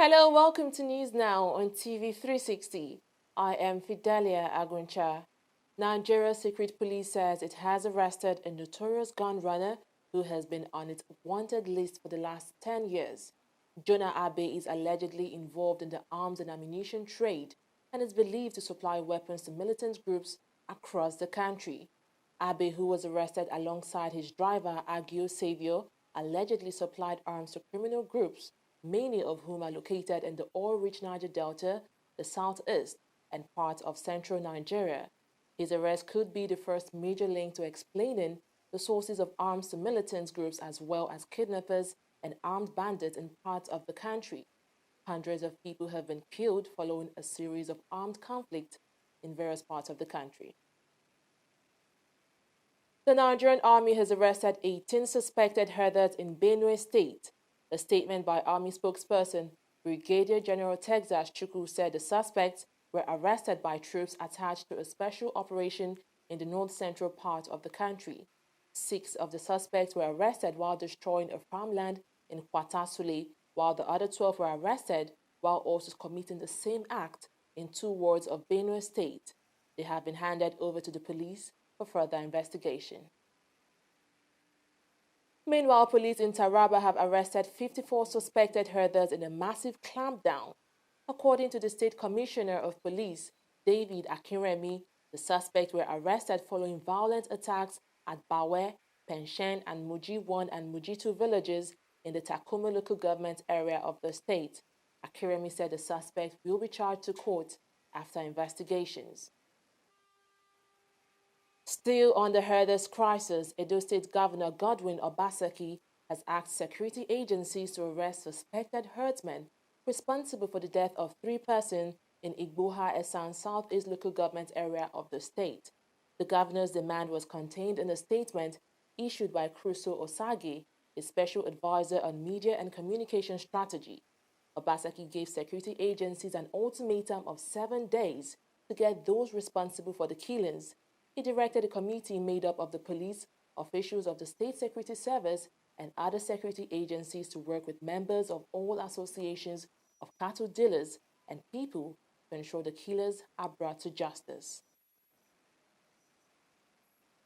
Hello, welcome to News Now on TV360. I am Fidelia Aguncha. Nigeria's secret police says it has arrested a notorious gun runner who has been on its wanted list for the last 10 years. Jonah Abe is allegedly involved in the arms and ammunition trade and is believed to supply weapons to militant groups across the country. Abe, who was arrested alongside his driver, Agio Savio, allegedly supplied arms to criminal groups, many of whom are located in the oil-rich Niger Delta, the southeast, and parts of central Nigeria. His arrest could be the first major link to explaining the sources of arms to militant groups as well as kidnappers and armed bandits in parts of the country. Hundreds of people have been killed following a series of armed conflicts in various parts of the country. The Nigerian army has arrested 18 suspected herders in Benue State. A statement by Army spokesperson Brigadier General Texas Chukwu said the suspects were arrested by troops attached to a special operation in the north-central part of the country. 6 of the suspects were arrested while destroying a farmland in Kwatasule, while the other 12 were arrested while also committing the same act in 2 wards of Benue State. They have been handed over to the police for further investigation. Meanwhile, police in Taraba have arrested 54 suspected herders in a massive clampdown. According to the State Commissioner of Police, David Akinremi, the suspects were arrested following violent attacks at Bawe, Penshen, and Muji 1 and Muji 2 villages in the Takuma local government area of the state. Akinremi said the suspects will be charged to court after investigations. Still on the herders' crisis, Edo State Governor Godwin Obaseki has asked security agencies to arrest suspected herdsmen responsible for the death of 3 persons in Igboha Esan Southeast local government area of the state. The governor's demand was contained in a statement issued by Crusoe Osage, a special advisor on media and communication strategy. Obaseki gave security agencies an ultimatum of 7 days to get those responsible for the killings. He directed a committee made up of the police, officials of the State Security Service, and other security agencies to work with members of all associations of cattle dealers and people to ensure the killers are brought to justice.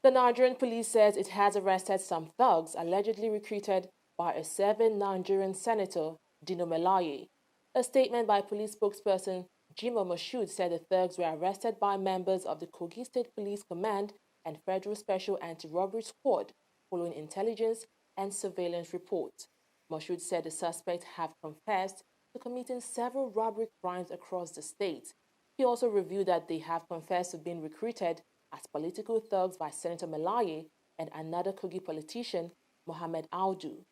The Nigerian police says it has arrested some thugs allegedly recruited by a 7 Nigerian senator, Dino Melaye. A statement by police spokesperson Jimo Moshood said the thugs were arrested by members of the Kogi State Police Command and Federal Special Anti-Robbery Squad following intelligence and surveillance reports. Moshood said the suspects have confessed to committing several robbery crimes across the state. He also revealed that they have confessed to being recruited as political thugs by Senator Melaye and another Kogi politician, Mohammed Audu.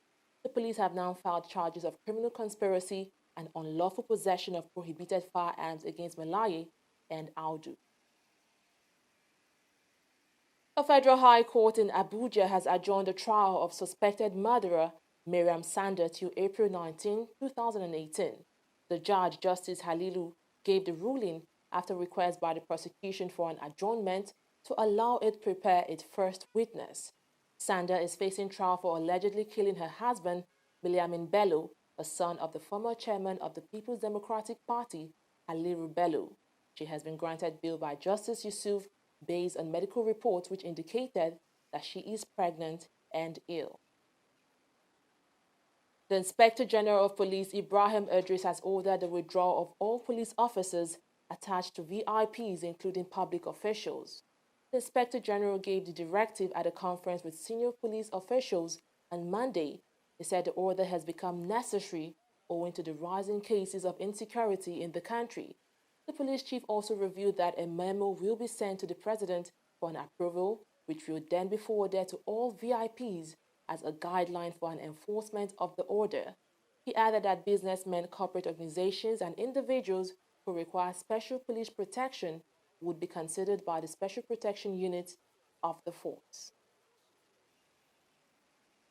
The police have now filed charges of criminal conspiracy and unlawful possession of prohibited firearms against Melaye and Audu. A federal high court in Abuja has adjourned the trial of suspected murderer Miriam Sander till April 19, 2018. The judge, Justice Halilu, gave the ruling after request by the prosecution for an adjournment to allow it prepare its first witness. Sander is facing trial for allegedly killing her husband, Biliamin Bello, a son of the former chairman of the People's Democratic Party, Aliru Bello. She has been granted bail by Justice Yusuf based on medical reports which indicated that she is pregnant and ill. The Inspector General of Police, Ibrahim Idris, has ordered the withdrawal of all police officers attached to VIPs, including public officials. The Inspector General gave the directive at a conference with senior police officials on Monday. He said the order has become necessary owing to the rising cases of insecurity in the country. The police chief also revealed that a memo will be sent to the president for an approval, which will then be forwarded to all VIPs as a guideline for an enforcement of the order. He added that businessmen, corporate organizations, and individuals who require special police protection would be considered by the Special Protection Unit of the force.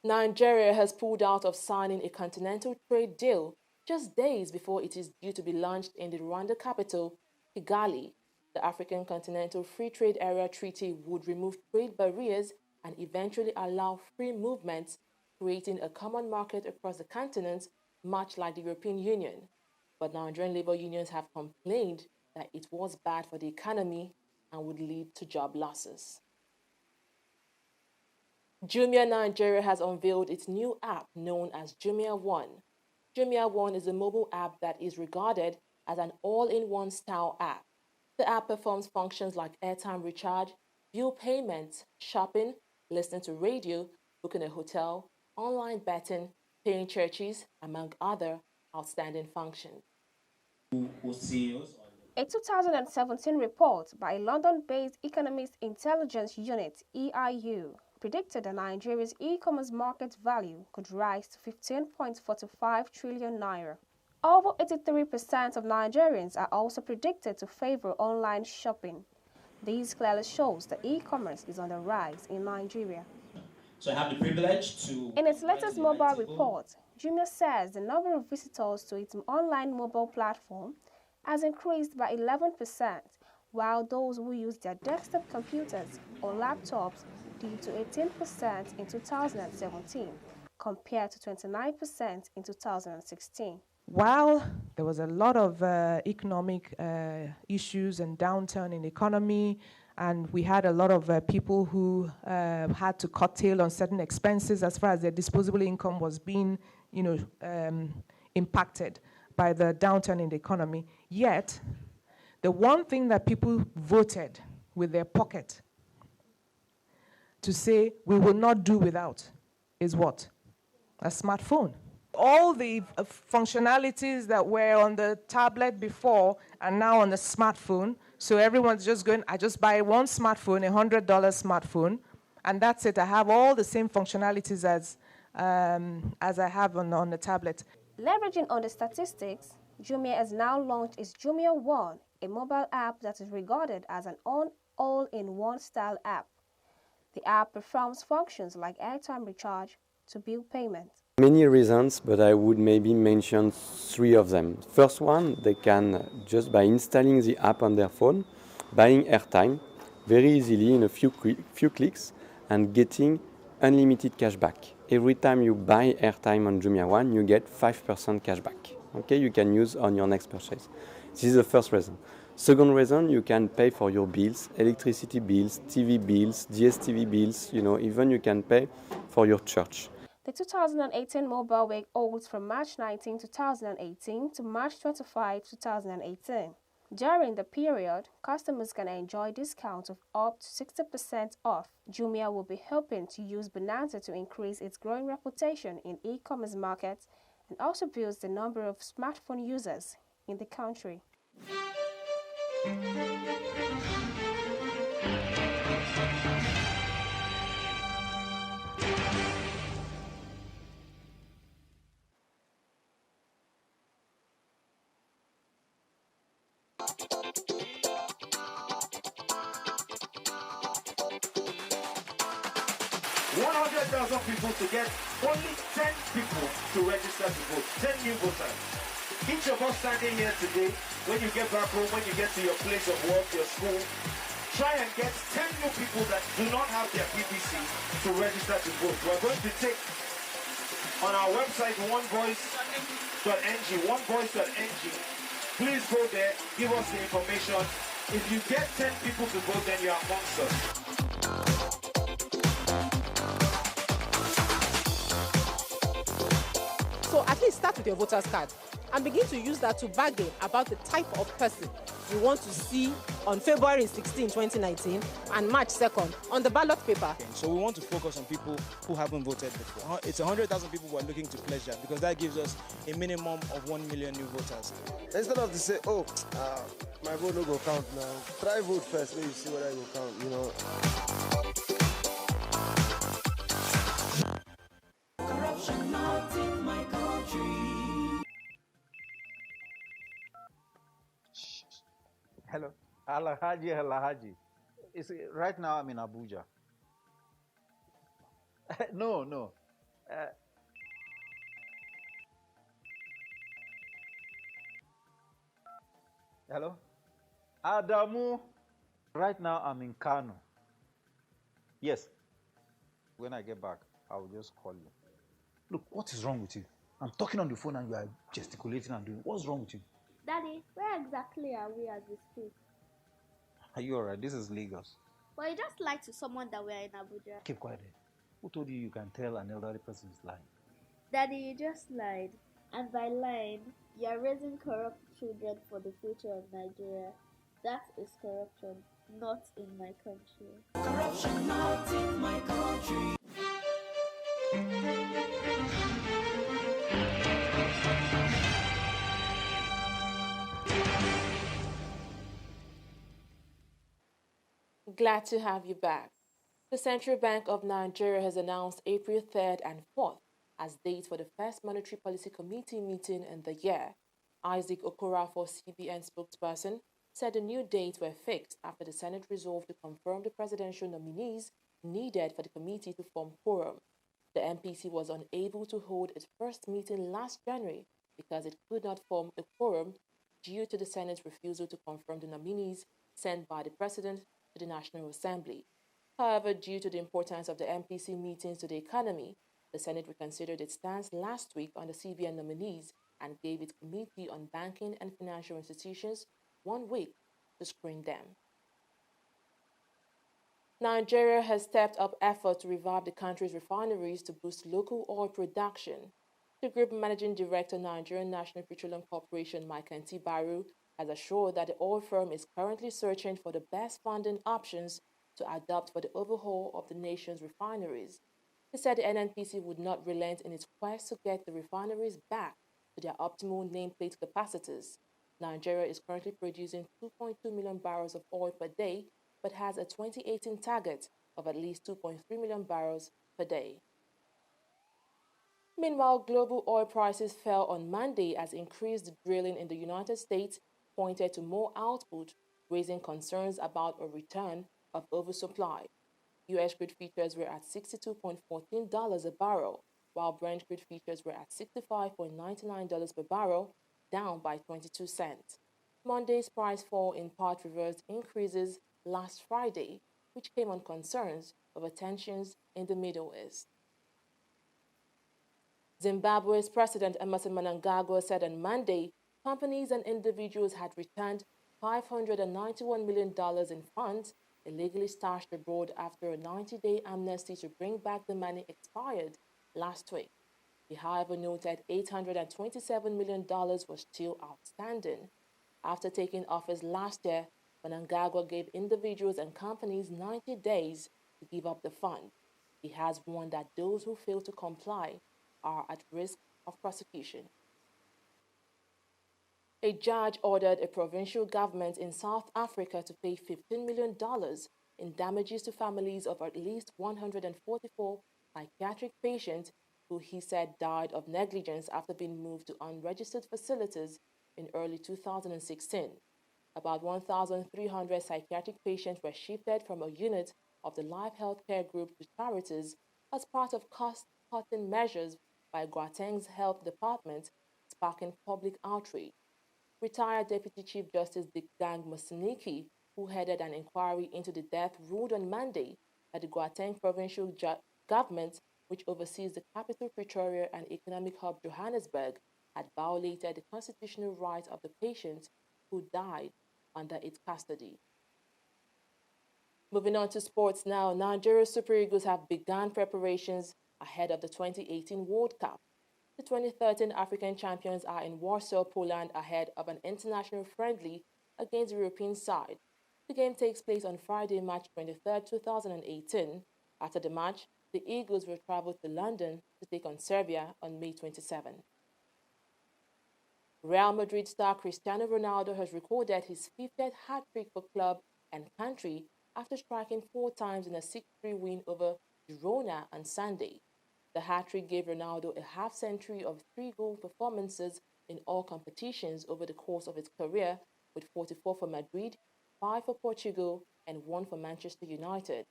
Nigeria has pulled out of signing a continental trade deal just days before it is due to be launched in the Rwanda capital, Kigali. The African Continental Free Trade Area Treaty would remove trade barriers and eventually allow free movements, creating a common market across the continent, much like the European Union. but Nigerian labor unions have complained that it was bad for the economy and would lead to job losses. Jumia Nigeria has unveiled its new app known as Jumia One. Jumia One is a mobile app that is regarded as an all-in-one style app. The app performs functions like airtime recharge, bill payments, shopping, listening to radio, booking a hotel, online betting, paying churches, among other outstanding functions. A 2017 report by a London-based Economist Intelligence Unit (EIU) predicted that Nigeria's e-commerce market value could rise to 15.45 trillion naira. Over 83% of Nigerians are also predicted to favor online shopping. This clearly shows that e-commerce is on the rise in Nigeria. So I have the privilege to... In its latest mobile report, Jumia says the number of visitors to its online mobile platform has increased by 11%, while those who use their desktop computers or laptops did to 18% in 2017, compared to 29% in 2016. While there was a lot of economic issues and downturn in the economy, and we had a lot of people who had to curtail on certain expenses as far as their disposable income was being, impacted by the downturn in the economy. Yet, the one thing that people voted with their pocket to say we will not do without is what? A smartphone. All the functionalities that were on the tablet before are now on the smartphone. So everyone's just going, I just buy one smartphone, $100 smartphone, and that's it. I have all the same functionalities as I have on the tablet. Leveraging on the statistics, Jumia has now launched its Jumia One, a mobile app that is regarded as an all-in-one style app. The app performs functions like airtime recharge to bill payment. Many reasons, but I would maybe mention 3 of them. First one, they can, just by installing the app on their phone, buying airtime very easily in a few clicks and getting unlimited cashback. Every time you buy airtime on Jumia One, you get 5% cashback. Okay, you can use on your next purchase. This is the first reason. Second reason, you can pay for your bills, electricity bills, TV bills, DSTV bills, even you can pay for your church. The 2018 Mobile Week holds from March 19, 2018 to March 25, 2018. During the period, customers can enjoy discounts of up to 60% off. Jumia will be hoping to use Bonanza to increase its growing reputation in e-commerce markets and also boost the number of smartphone users in the country. People to get only 10 people to register to vote, 10 new voters. Each of us standing here today, when you get back home, when you get to your place of work, your school, try and get 10 new people that do not have their PPC to register to vote. We're going to take on our website onevoice.ng. Please go there, give us the information. If you get 10 people to vote, then you're amongst us. So at least start with your voter's card and begin to use that to bargain about the type of person you want to see on February 16, 2019 and March 2nd on the ballot paper. So we want to focus on people who haven't voted before. It's 100,000 people who are looking to pledge that because that gives us a minimum of 1 million new voters. Instead of to say, my vote no go count now, try vote first, maybe see whether it will count, Corruption not in my country. Hello, Alahaji. Right now I'm in Abuja. No. Hello, Adamu. Right now I'm in Kano. Yes. When I get back, I will just call you. Look, what is wrong with you? I'm talking on the phone and you are gesticulating and doing. What's wrong with you? Daddy, where exactly are we as we speak? Are you alright? This is Lagos. Well, you just lied to someone that we're in Abuja. Keep quiet. Who told you you can tell an elderly person is lying? Daddy, you just lied. And by lying, you're raising corrupt children for the future of Nigeria. That is corruption, not in my country. Corruption not in my country. Glad to have you back. The Central Bank of Nigeria has announced April 3rd and 4th as dates for the first Monetary Policy Committee meeting in the year. Isaac Okorafor, CBN spokesperson, said the new dates were fixed after the Senate resolved to confirm the presidential nominees needed for the committee to form quorum. The MPC was unable to hold its first meeting last January because it could not form a quorum due to the Senate's refusal to confirm the nominees sent by the President to the National Assembly. However, due to the importance of the MPC meetings to the economy, the Senate reconsidered its stance last week on the CBN nominees and gave its Committee on Banking and Financial Institutions 1 week to screen them. Nigeria has stepped up efforts to revive the country's refineries to boost local oil production. The Group Managing Director, Nigerian National Petroleum Corporation, Mike Baru, has assured that the oil firm is currently searching for the best funding options to adopt for the overhaul of the nation's refineries. He said the NNPC would not relent in its quest to get the refineries back to their optimal nameplate capacities. Nigeria is currently producing 2.2 million barrels of oil per day, but has a 2018 target of at least 2.3 million barrels per day. Meanwhile, global oil prices fell on Monday as increased drilling in the United States pointed to more output, raising concerns about a return of oversupply. U.S. crude futures were at $62.14 a barrel, while Brent crude futures were at $65.99 per barrel, down by 22 cents. Monday's price fall in part reversed increases last Friday, which came on concerns over tensions in the Middle East. Zimbabwe's President Emerson Mnangagwa said on Monday companies and individuals had returned $591 million in funds illegally stashed abroad after a 90-day amnesty to bring back the money expired last week. He, however, noted $827 million was still outstanding. After taking office last year, Mnangagwa gave individuals and companies 90 days to give up the fund. He has warned that those who fail to comply are at risk of prosecution. A judge ordered a provincial government in South Africa to pay $15 million in damages to families of at least 144 psychiatric patients who he said died of negligence after being moved to unregistered facilities in early 2016. About 1,300 psychiatric patients were shifted from a unit of the Life Healthcare Group to charities as part of cost-cutting measures by Gauteng's Health Department, sparking public outrage. Retired Deputy Chief Justice Digang Masiniki, who headed an inquiry into the death, ruled on Monday that the Gauteng provincial government, which oversees the capital Pretoria and economic hub Johannesburg, had violated the constitutional rights of the patients who died under its custody. Moving on to sports now, Nigeria Super Eagles have begun preparations ahead of the 2018 World Cup. The 2013 African champions are in Warsaw, Poland, ahead of an international friendly against the European side. The game takes place on Friday, March 23, 2018. After the match, the Eagles will travel to London to take on Serbia on May 27. Real Madrid star Cristiano Ronaldo has recorded his 50th hat-trick for club and country after striking 4 times in a 6-3 win over Girona on Sunday. The hat-trick gave Ronaldo a half-century of 3-goal performances in all competitions over the course of his career, with 44 for Madrid, 5 for Portugal, and 1 for Manchester United.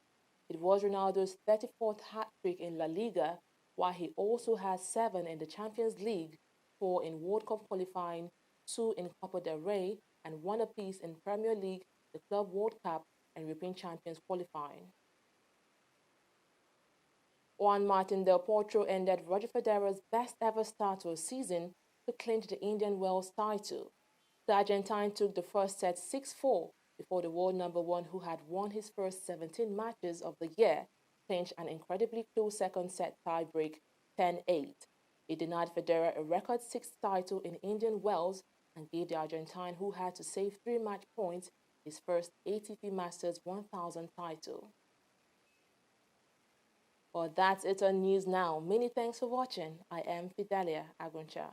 It was Ronaldo's 34th hat-trick in La Liga, while he also has 7 in the Champions League, 4 in World Cup qualifying, 2 in Copa del Rey, and 1 apiece in Premier League, the Club World Cup, and European Champions qualifying. Juan Martin Del Potro ended Roger Federer's best-ever start to a season to clinch the Indian Wells title. The Argentine took the first set 6-4 before the world number one, who had won his first 17 matches of the year, clinched an incredibly close second set tiebreak 10-8. It denied Federer a record sixth title in Indian Wells and gave the Argentine, who had to save 3 match points, his first ATP Masters 1000 title. Well, that's it on News Now. Many thanks for watching. I am Fidelia Aguncha.